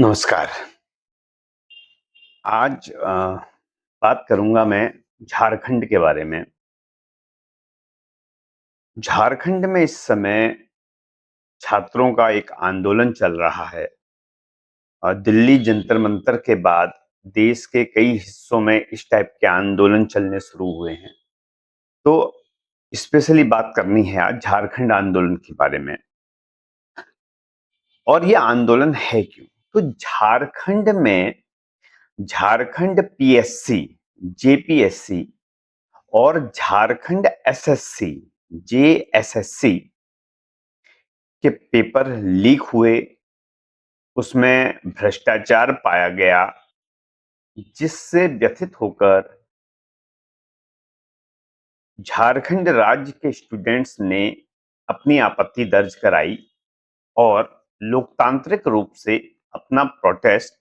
नमस्कार। आज बात करूँगा मैं झारखंड के बारे में। झारखंड में इस समय छात्रों का एक आंदोलन चल रहा है। दिल्ली जंतर-मंतर के बाद देश के कई हिस्सों में इस टाइप के आंदोलन चलने शुरू हुए हैं। तो स्पेशली बात करनी है आज झारखंड आंदोलन के बारे में। और ये आंदोलन है क्यों? तो झारखंड पीएससी, जेपीएससी और झारखंड एसएससी, जेएसएससी के पेपर लीक हुए, उसमें भ्रष्टाचार पाया गया, जिससे व्यथित होकर झारखंड राज्य के स्टूडेंट्स ने अपनी आपत्ति दर्ज कराई और लोकतांत्रिक रूप से अपना प्रोटेस्ट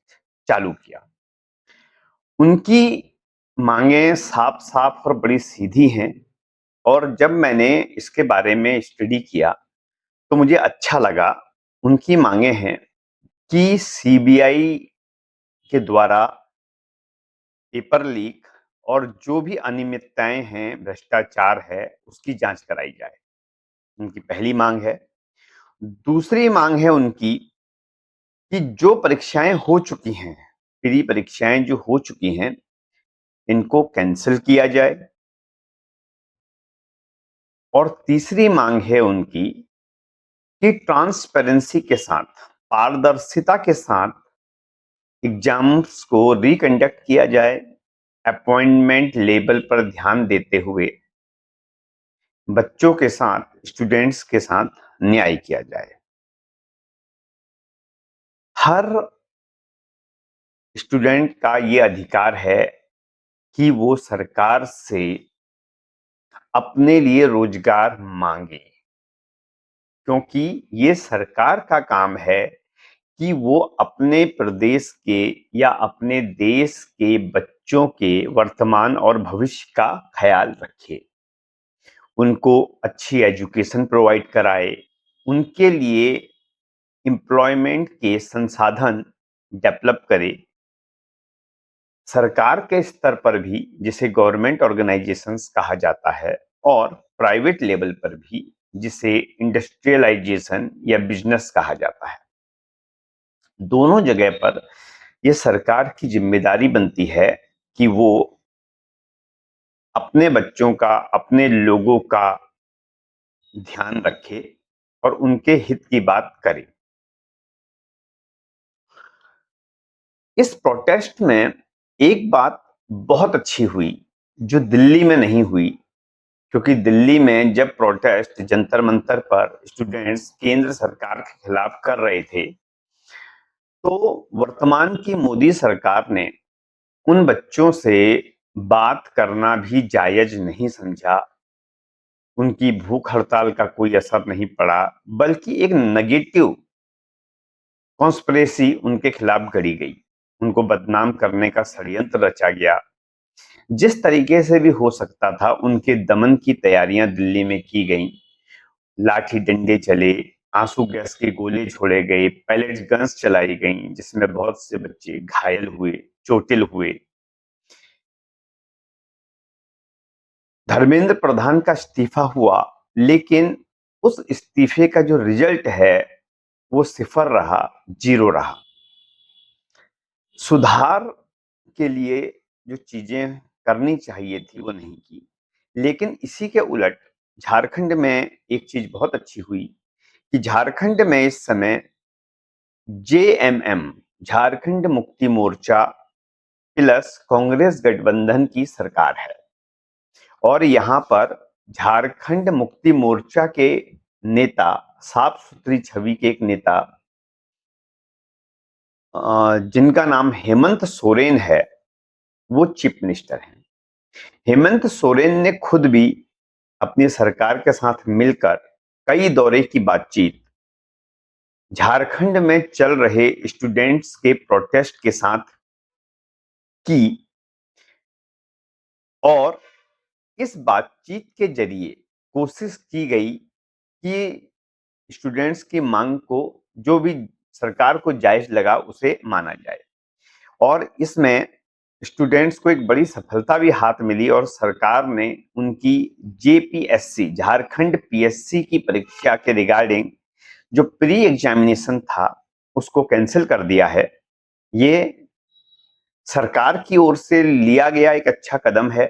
चालू किया। उनकी मांगें साफ-साफ और बड़ी सीधी हैं और जब मैंने इसके बारे में स्टडी किया तो मुझे अच्छा लगा। उनकी मांगे हैं कि सीबीआई के द्वारा पेपर लीक और जो भी अनियमितताएं हैं, भ्रष्टाचार है, उसकी जांच कराई जाए। उनकी पहली मांग है। दूसरी मांग है उनकी कि जो परीक्षाएं हो चुकी हैं, प्री परीक्षाएं जो हो चुकी हैं, इनको कैंसिल किया जाए। और तीसरी मांग है उनकी कि ट्रांसपेरेंसी के साथ, पारदर्शिता के साथ एग्जाम्स को रिकंडक्ट किया जाए, अपॉइंटमेंट लेवल पर ध्यान देते हुए बच्चों के साथ, स्टूडेंट्स के साथ न्याय किया जाए। हर स्टूडेंट का ये अधिकार है कि वो सरकार से अपने लिए रोजगार मांगे, क्योंकि ये सरकार का काम है कि वो अपने प्रदेश के या अपने देश के बच्चों के वर्तमान और भविष्य का ख्याल रखे, उनको अच्छी एजुकेशन प्रोवाइड कराए, उनके लिए एम्प्लॉयमेंट के संसाधन डेवलप करे। सरकार के स्तर पर भी, जिसे गवर्नमेंट ऑर्गेनाइजेशंस कहा जाता है, और प्राइवेट लेवल पर भी, जिसे इंडस्ट्रियलाइजेशन या बिजनेस कहा जाता है, दोनों जगह पर यह सरकार की जिम्मेदारी बनती है कि वो अपने बच्चों का, अपने लोगों का ध्यान रखे और उनके हित की बात करे। इस प्रोटेस्ट में एक बात बहुत अच्छी हुई जो दिल्ली में नहीं हुई, क्योंकि दिल्ली में जब प्रोटेस्ट जंतर मंतर पर स्टूडेंट्स केंद्र सरकार के खिलाफ कर रहे थे, तो वर्तमान की मोदी सरकार ने उन बच्चों से बात करना भी जायज नहीं समझा। उनकी भूख हड़ताल का कोई असर नहीं पड़ा, बल्कि एक नेगेटिव कॉन्स्पिरेसी उनके खिलाफ गढ़ी गई, उनको बदनाम करने का षड्यंत्र रचा गया। जिस तरीके से भी हो सकता था उनके दमन की तैयारियां दिल्ली में की गईं। लाठी डंडे चले, आंसू गैस के गोले छोड़े गए, पैलेट गन्स चलाई गईं, जिसमें बहुत से बच्चे घायल हुए, चोटिल हुए। धर्मेंद्र प्रधान का इस्तीफा हुआ, लेकिन उस इस्तीफे का जो रिजल्ट है वो सिफर रहा, जीरो रहा। सुधार के लिए जो चीजें करनी चाहिए थी वो नहीं की। लेकिन इसी के उलट झारखंड में एक चीज बहुत अच्छी हुई कि झारखंड में इस समय जेएमएम, झारखंड मुक्ति मोर्चा प्लस कांग्रेस गठबंधन की सरकार है। और यहाँ पर झारखंड मुक्ति मोर्चा के नेता, साफ सुथरी छवि के एक नेता, जिनका नाम हेमंत सोरेन है, वो चीफ मिनिस्टर हैं। हेमंत सोरेन ने खुद भी अपनी सरकार के साथ मिलकर कई दौरे की बातचीत झारखंड में चल रहे स्टूडेंट्स के प्रोटेस्ट के साथ की, और इस बातचीत के जरिए कोशिश की गई कि स्टूडेंट्स की मांग को, जो भी सरकार को जायज लगा उसे माना जाए। और इसमें स्टूडेंट्स को एक बड़ी सफलता भी हाथ मिली और सरकार ने उनकी जेपीएससी झारखंड पीएससी की परीक्षा के रिगार्डिंग जो प्री एग्जामिनेशन था उसको कैंसिल कर दिया है। ये सरकार की ओर से लिया गया एक अच्छा कदम है,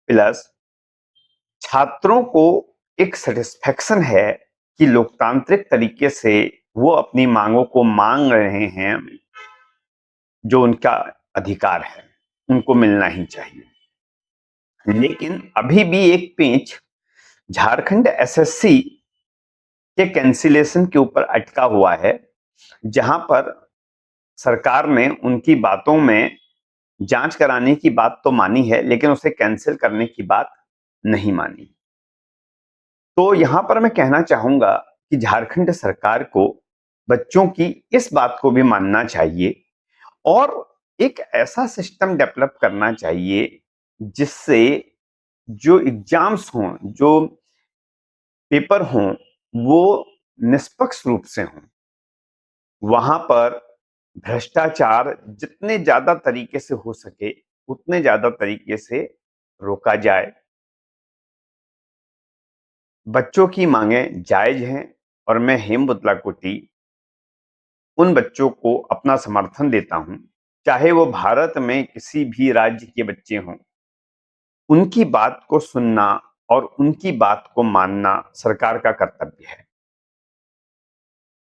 प्लस छात्रों को एक सेटिस्फेक्शन है कि लोकतांत्रिक तरीके से वो अपनी मांगों को मांग रहे हैं, जो उनका अधिकार है उनको मिलना ही चाहिए। लेकिन अभी भी एक पेंच झारखंड एसएससी के कैंसिलेशन के ऊपर अटका हुआ है, जहां पर सरकार ने उनकी बातों में जांच कराने की बात तो मानी है, लेकिन उसे कैंसिल करने की बात नहीं मानी। तो यहां पर मैं कहना चाहूंगा कि झारखंड सरकार को बच्चों की इस बात को भी मानना चाहिए और एक ऐसा सिस्टम डेवलप करना चाहिए जिससे जो एग्जाम्स हों, जो पेपर हों, वो निष्पक्ष रूप से हों। वहां पर भ्रष्टाचार जितने ज्यादा तरीके से हो सके उतने ज्यादा तरीके से रोका जाए। बच्चों की मांगें जायज हैं और मैं हेमबुतला कोटी उन बच्चों को अपना समर्थन देता हूं, चाहे वो भारत में किसी भी राज्य के बच्चे हों। उनकी बात को सुनना और उनकी बात को मानना सरकार का कर्तव्य है।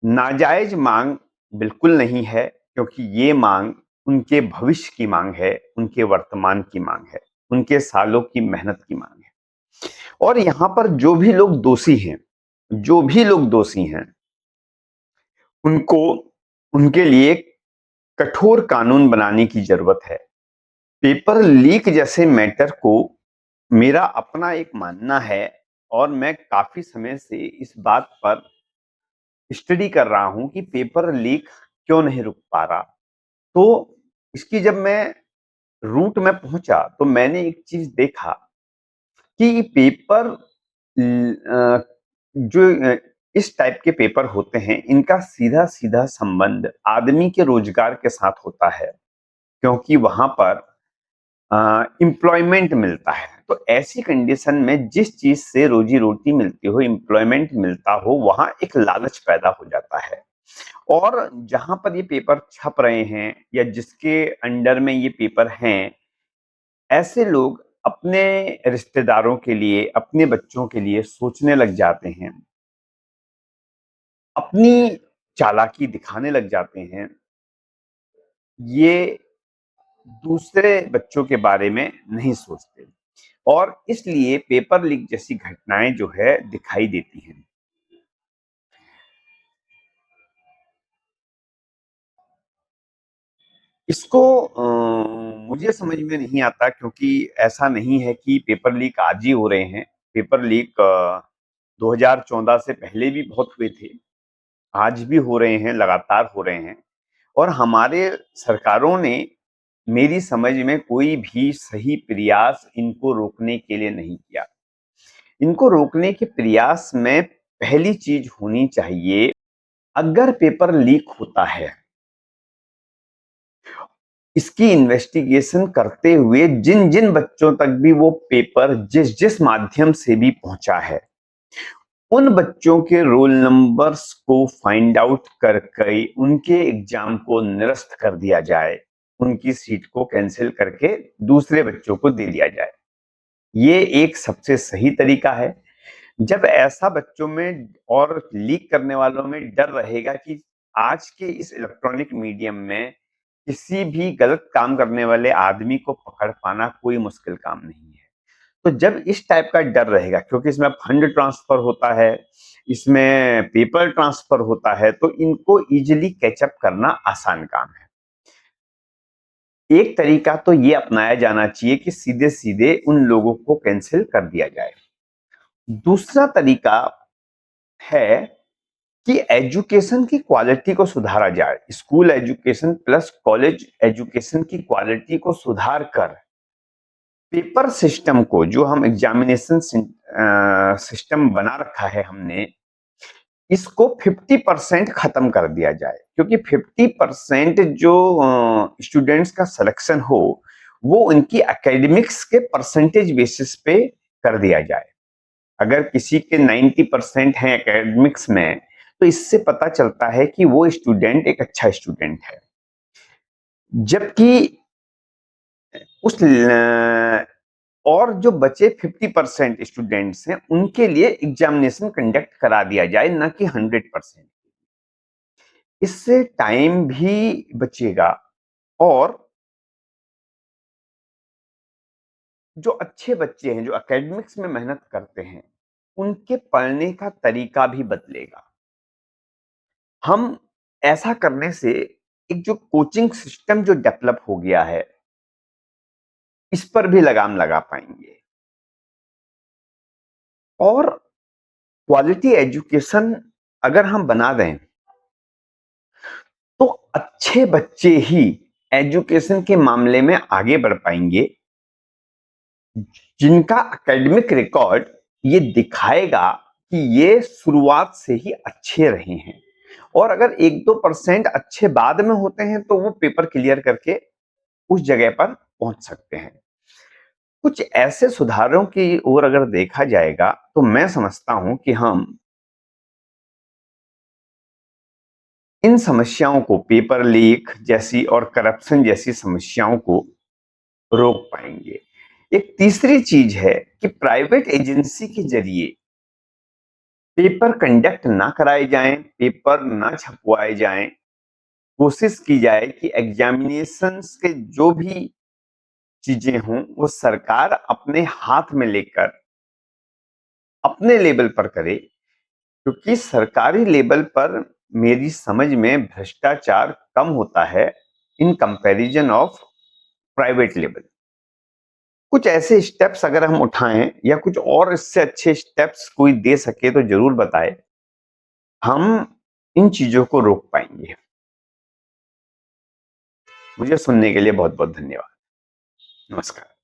नाजायज मांग बिल्कुल नहीं है, क्योंकि ये मांग उनके भविष्य की मांग है, उनके वर्तमान की मांग है, उनके सालों की मेहनत की मांग है। और यहां पर जो भी लोग दोषी हैं, जो भी लोग दोषी हैं, उनको उनके लिए कठोर कानून बनाने की जरूरत है। पेपर लीक जैसे मैटर को मेरा अपना एक मानना है और मैं काफी समय से इस बात पर स्टडी कर रहा हूं कि पेपर लीक क्यों नहीं रुक पा रहा। तो इसकी जब मैं रूट में पहुंचा तो मैंने एक चीज देखा कि पेपर जो इस टाइप के पेपर होते हैं, इनका सीधा सीधा संबंध आदमी के रोजगार के साथ होता है, क्योंकि वहां पर एम्प्लॉयमेंट मिलता है। तो ऐसी कंडीशन में जिस चीज से रोजी रोटी मिलती हो, एम्प्लॉयमेंट मिलता हो, वहां एक लालच पैदा हो जाता है। और जहां पर ये पेपर छप रहे हैं या जिसके अंडर में ये पेपर हैं, ऐसे लोग अपने रिश्तेदारों के लिए, अपने बच्चों के लिए सोचने लग जाते हैं, अपनी चालाकी दिखाने लग जाते हैं। ये दूसरे बच्चों के बारे में नहीं सोचते और इसलिए पेपर लीक जैसी घटनाएं जो है दिखाई देती हैं। इसको मुझे समझ में नहीं आता, क्योंकि ऐसा नहीं है कि पेपर लीक आज ही हो रहे हैं। पेपर लीक 2014 से पहले भी बहुत हुए थे, आज भी हो रहे हैं, लगातार हो रहे हैं। और हमारे सरकारों ने मेरी समझ में कोई भी सही प्रयास इनको रोकने के लिए नहीं किया। इनको रोकने के प्रयास में पहली चीज होनी चाहिए, अगर पेपर लीक होता है, इसकी इन्वेस्टिगेशन करते हुए जिन जिन बच्चों तक भी वो पेपर जिस जिस माध्यम से भी पहुंचा है, उन बच्चों के रोल नंबर्स को फाइंड आउट करके उनके एग्जाम को निरस्त कर दिया जाए, उनकी सीट को कैंसिल करके दूसरे बच्चों को दे दिया जाए। ये एक सबसे सही तरीका है। जब ऐसा बच्चों में और लीक करने वालों में डर रहेगा कि आज के इस इलेक्ट्रॉनिक मीडियम में किसी भी गलत काम करने वाले आदमी को पकड़ पाना कोई मुश्किल काम नहीं है। तो जब इस टाइप का डर रहेगा, क्योंकि इसमें फंड ट्रांसफर होता है, इसमें पेपर ट्रांसफर होता है, तो इनको इजीली कैचअप करना आसान काम है। एक तरीका तो ये अपनाया जाना चाहिए कि सीधे सीधे उन लोगों को कैंसिल कर दिया जाए। दूसरा तरीका है कि एजुकेशन की क्वालिटी को सुधारा जाए। School education plus college education की क्वालिटी को सुधार कर पेपर सिस्टम को, जो हम एग्जामिनेशन सिस्टम बना रखा है हमने, इसको 50% खत्म कर दिया जाए, क्योंकि 50% जो स्टूडेंट्स का सिलेक्शन हो वो उनकी एकेडमिक्स के परसेंटेज बेसिस पे कर दिया जाए। अगर किसी के 90% हैं एकेडमिक्स में, तो इससे पता चलता है कि वो स्टूडेंट एक अच्छा स्टूडेंट है। जबकि उस और जो बचे 50% स्टूडेंट्स हैं उनके लिए एग्जामिनेशन कंडक्ट करा दिया जाए, न कि 100%। इससे टाइम भी बचेगा और जो अच्छे बच्चे हैं, जो एकेडमिक्स में मेहनत करते हैं, उनके पढ़ने का तरीका भी बदलेगा। हम ऐसा करने से एक जो कोचिंग सिस्टम जो डेवलप हो गया है, इस पर भी लगाम लगा पाएंगे और क्वालिटी एजुकेशन अगर हम बना दें तो अच्छे बच्चे ही एजुकेशन के मामले में आगे बढ़ पाएंगे, जिनका एकेडमिक रिकॉर्ड ये दिखाएगा कि ये शुरुआत से ही अच्छे रहे हैं। और अगर 1-2% अच्छे बाद में होते हैं तो वो पेपर क्लियर करके उस जगह पर पहुंच सकते हैं। कुछ ऐसे सुधारों की ओर अगर देखा जाएगा तो मैं समझता हूं कि हम इन समस्याओं को, पेपर लीक जैसी और करप्शन जैसी समस्याओं को रोक पाएंगे। एक तीसरी चीज है कि प्राइवेट एजेंसी के जरिए पेपर कंडक्ट ना कराए जाएं, पेपर ना छपवाए जाएं। कोशिश की जाए कि एग्जामिनेशंस के जो भी चीजें हों वो सरकार अपने हाथ में लेकर अपने लेवल पर करे, क्योंकि सरकारी लेवल पर मेरी समझ में भ्रष्टाचार कम होता है in comparison of private level. कुछ ऐसे स्टेप्स अगर हम उठाएं या कुछ और इससे अच्छे स्टेप्स कोई दे सके तो जरूर बताए, हम इन चीजों को रोक पाएंगे। मुझे सुनने के लिए बहुत बहुत धन्यवाद। नमस्कार।